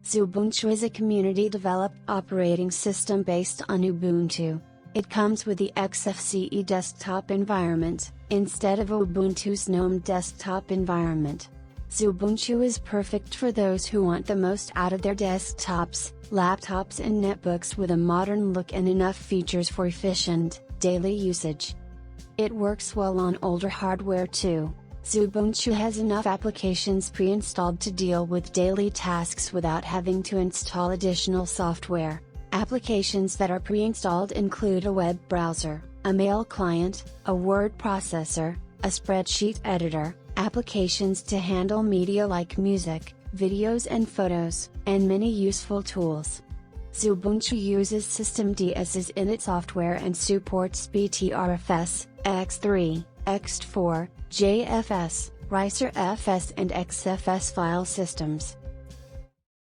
Xubuntu is a community-developed operating system based on Ubuntu. It comes with the Xfce desktop environment, instead of Ubuntu's GNOME desktop environment. Xubuntu is perfect for those who want the most out of their desktops, laptops and netbooks with a modern look and enough features for efficient, daily usage. It works well on older hardware too. Xubuntu has enough applications pre-installed to deal with daily tasks without having to install additional software. Applications that are pre-installed include a web browser, a mail client, a word processor, a spreadsheet editor, applications to handle media like music, videos and photos, and many useful tools. Xubuntu uses systemd in its software and supports Btrfs, X3, X4, JFS, RiserFS and Xfce file systems.